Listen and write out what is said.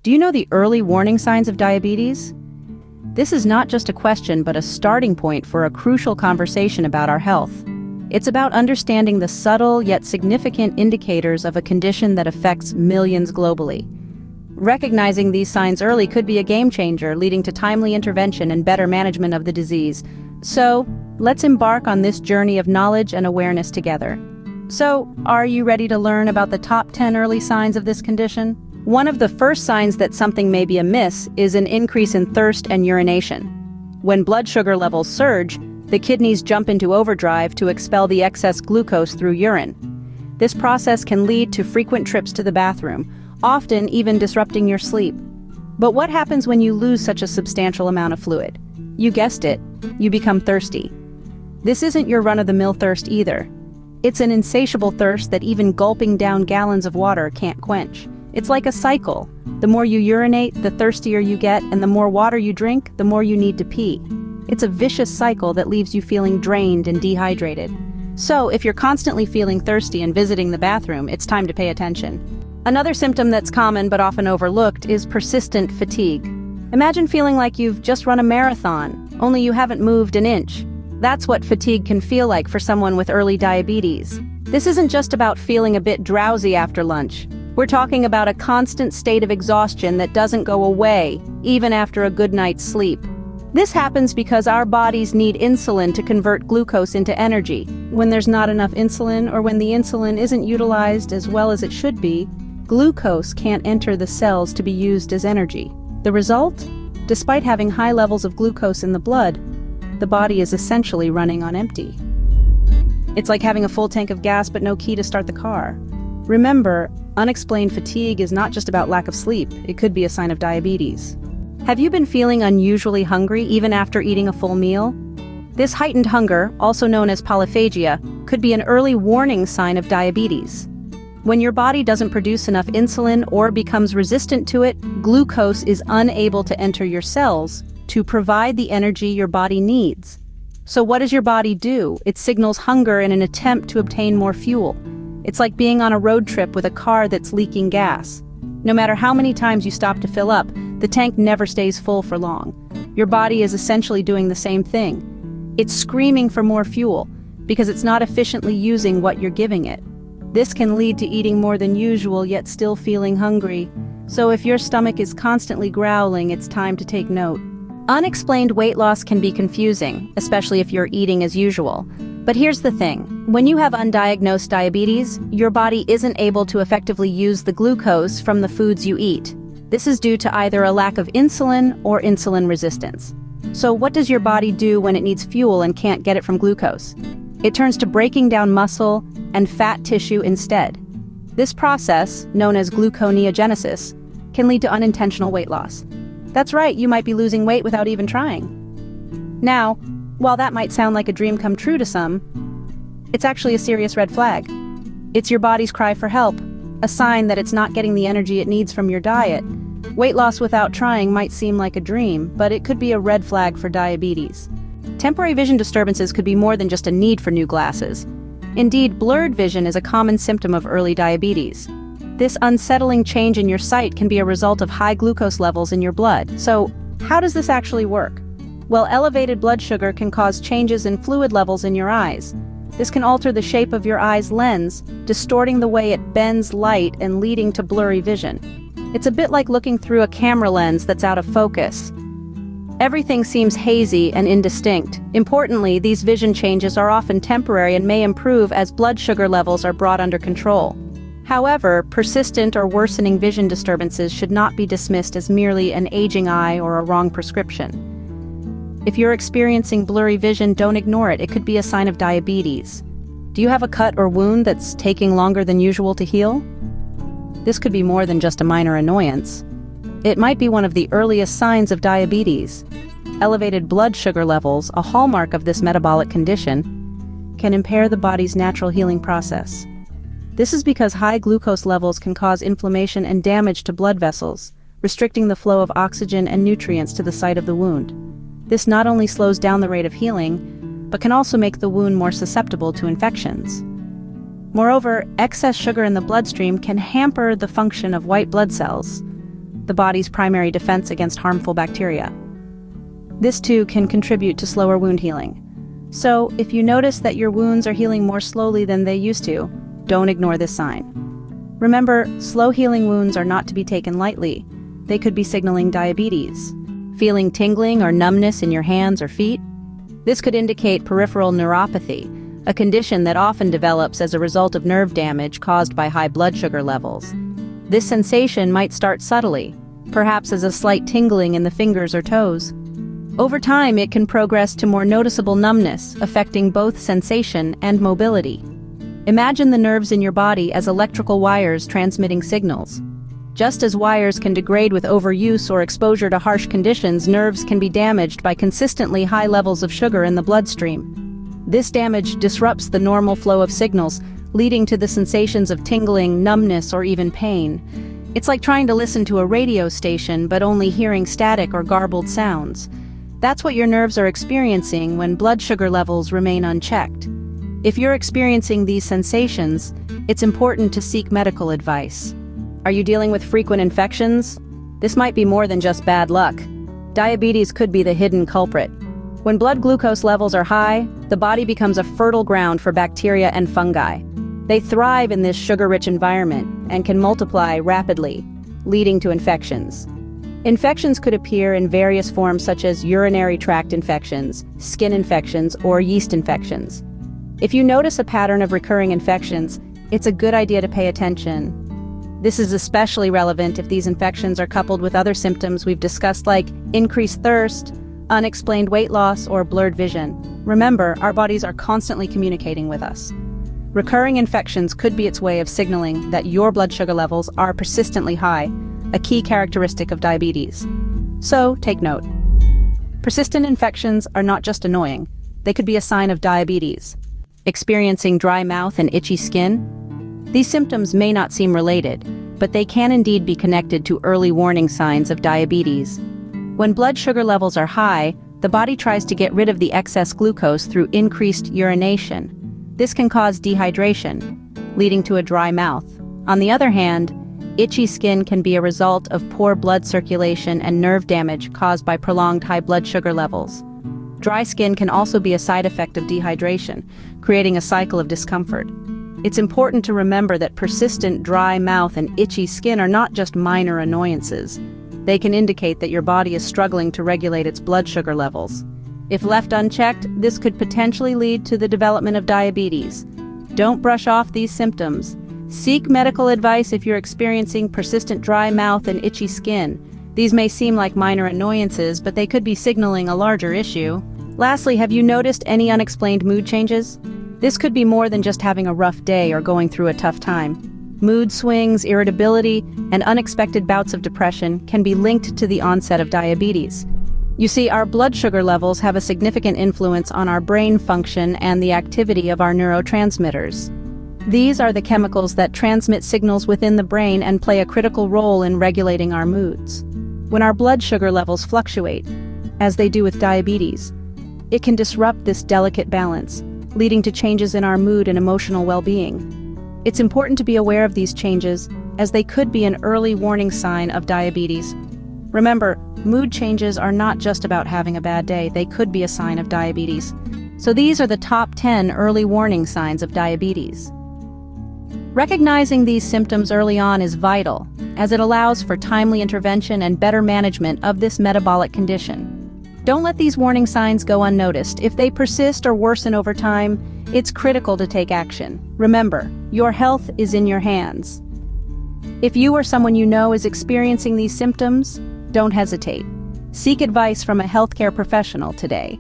Do you know the early warning signs of diabetes? This is not just a question but a starting point for a crucial conversation about our health. It's about understanding the subtle yet significant indicators of a condition that affects millions globally. Recognizing these signs early could be a game changer, leading to timely intervention and better management of the disease. So, let's embark on this journey of knowledge and awareness together. So, are you ready to learn about the top 10 early signs of this condition? One of the first signs that something may be amiss is an increase in thirst and urination. When blood sugar levels surge, the kidneys jump into overdrive to expel the excess glucose through urine. This process can lead to frequent trips to the bathroom, often even disrupting your sleep. But what happens when you lose such a substantial amount of fluid? You guessed it, you become thirsty. This isn't your run-of-the-mill thirst either. It's an insatiable thirst that even gulping down gallons of water can't quench. It's like a cycle. The more you urinate, the thirstier you get, and the more water you drink, the more you need to pee. It's a vicious cycle that leaves you feeling drained and dehydrated. So, if you're constantly feeling thirsty and visiting the bathroom, it's time to pay attention. Another symptom that's common but often overlooked is persistent fatigue. Imagine feeling like you've just run a marathon, only you haven't moved an inch. That's what fatigue can feel like for someone with early diabetes. This isn't just about feeling a bit drowsy after lunch. We're talking about a constant state of exhaustion that doesn't go away, even after a good night's sleep. This happens because our bodies need insulin to convert glucose into energy. When there's not enough insulin, or when the insulin isn't utilized as well as it should be, glucose can't enter the cells to be used as energy. The result? Despite having high levels of glucose in the blood, the body is essentially running on empty. It's like having a full tank of gas but no key to start the car. Remember, unexplained fatigue is not just about lack of sleep, it could be a sign of diabetes. Have you been feeling unusually hungry even after eating a full meal? This heightened hunger, also known as polyphagia, could be an early warning sign of diabetes. When your body doesn't produce enough insulin or becomes resistant to it, glucose is unable to enter your cells to provide the energy your body needs. So what does your body do? It signals hunger in an attempt to obtain more fuel. It's like being on a road trip with a car that's leaking gas. No matter how many times you stop to fill up, the tank never stays full for long. Your body is essentially doing the same thing. It's screaming for more fuel because it's not efficiently using what you're giving it. This can lead to eating more than usual yet still feeling hungry. So if your stomach is constantly growling, it's time to take note. Unexplained weight loss can be confusing, especially if you're eating as usual. But here's the thing, when you have undiagnosed diabetes, your body isn't able to effectively use the glucose from the foods you eat. This is due to either a lack of insulin or insulin resistance. So what does your body do when it needs fuel and can't get it from glucose? It turns to breaking down muscle and fat tissue instead. This process, known as gluconeogenesis, can lead to unintentional weight loss. That's right, you might be losing weight without even trying. Now, while that might sound like a dream come true to some, it's actually a serious red flag. It's your body's cry for help, a sign that it's not getting the energy it needs from your diet. Weight loss without trying might seem like a dream, but it could be a red flag for diabetes. Temporary vision disturbances could be more than just a need for new glasses. Indeed, blurred vision is a common symptom of early diabetes. This unsettling change in your sight can be a result of high glucose levels in your blood. So, how does this actually work? Well, elevated blood sugar can cause changes in fluid levels in your eyes. This can alter the shape of your eye's lens, distorting the way it bends light and leading to blurry vision. It's a bit like looking through a camera lens that's out of focus. Everything seems hazy and indistinct. Importantly, these vision changes are often temporary and may improve as blood sugar levels are brought under control. However, persistent or worsening vision disturbances should not be dismissed as merely an aging eye or a wrong prescription. If you're experiencing blurry vision, don't ignore it. It could be a sign of diabetes. Do you have a cut or wound that's taking longer than usual to heal? This could be more than just a minor annoyance. It might be one of the earliest signs of diabetes. Elevated blood sugar levels, a hallmark of this metabolic condition, can impair the body's natural healing process. This is because high glucose levels can cause inflammation and damage to blood vessels, restricting the flow of oxygen and nutrients to the site of the wound. This not only slows down the rate of healing, but can also make the wound more susceptible to infections. Moreover, excess sugar in the bloodstream can hamper the function of white blood cells. the body's primary defense against harmful bacteria. This too can contribute to slower wound healing. So, if you notice that your wounds are healing more slowly than they used to, don't ignore this sign. Remember, slow healing wounds are not to be taken lightly. They could be signaling diabetes. Feeling tingling or numbness in your hands or feet? This could indicate peripheral neuropathy, a condition that often develops as a result of nerve damage caused by high blood sugar levels. This sensation might start subtly, perhaps as a slight tingling in the fingers or toes. Over time, it can progress to more noticeable numbness, affecting both sensation and mobility. Imagine the nerves in your body as electrical wires transmitting signals. Just as wires can degrade with overuse or exposure to harsh conditions, nerves can be damaged by consistently high levels of sugar in the bloodstream. This damage disrupts the normal flow of signals, leading to the sensations of tingling, numbness, or even pain. It's like trying to listen to a radio station but only hearing static or garbled sounds. That's what your nerves are experiencing when blood sugar levels remain unchecked. If you're experiencing these sensations, it's important to seek medical advice. Are you dealing with frequent infections? This might be more than just bad luck. Diabetes could be the hidden culprit. When blood glucose levels are high, the body becomes a fertile ground for bacteria and fungi. They thrive in this sugar-rich environment and can multiply rapidly, leading to infections. Infections could appear in various forms such as urinary tract infections, skin infections, or yeast infections. If you notice a pattern of recurring infections, it's a good idea to pay attention. This is especially relevant if these infections are coupled with other symptoms we've discussed like increased thirst, unexplained weight loss, or blurred vision. Remember, our bodies are constantly communicating with us. Recurring infections could be its way of signaling that your blood sugar levels are persistently high, a key characteristic of diabetes. So, take note. Persistent infections are not just annoying, they could be a sign of diabetes. Experiencing dry mouth and itchy skin? These symptoms may not seem related, but they can indeed be connected to early warning signs of diabetes. When blood sugar levels are high, the body tries to get rid of the excess glucose through increased urination. This can cause dehydration, leading to a dry mouth. On the other hand, itchy skin can be a result of poor blood circulation and nerve damage caused by prolonged high blood sugar levels. Dry skin can also be a side effect of dehydration, creating a cycle of discomfort. It's important to remember that persistent dry mouth and itchy skin are not just minor annoyances. They can indicate that your body is struggling to regulate its blood sugar levels. If left unchecked, this could potentially lead to the development of diabetes. Don't brush off these symptoms. Seek medical advice if you're experiencing persistent dry mouth and itchy skin. These may seem like minor annoyances, but they could be signaling a larger issue. Lastly, have you noticed any unexplained mood changes? This could be more than just having a rough day or going through a tough time. Mood swings, irritability, and unexpected bouts of depression can be linked to the onset of diabetes. You see, our blood sugar levels have a significant influence on our brain function and the activity of our neurotransmitters. These are the chemicals that transmit signals within the brain and play a critical role in regulating our moods. When our blood sugar levels fluctuate, as they do with diabetes, it can disrupt this delicate balance, leading to changes in our mood and emotional well-being. It's important to be aware of these changes, as they could be an early warning sign of diabetes. Remember, mood changes are not just about having a bad day, they could be a sign of diabetes. So these are the top 10 early warning signs of diabetes. Recognizing these symptoms early on is vital, as it allows for timely intervention and better management of this metabolic condition. Don't let these warning signs go unnoticed. If they persist or worsen over time, it's critical to take action. Remember, your health is in your hands. If you or someone you know is experiencing these symptoms, don't hesitate. Seek advice from a healthcare professional today.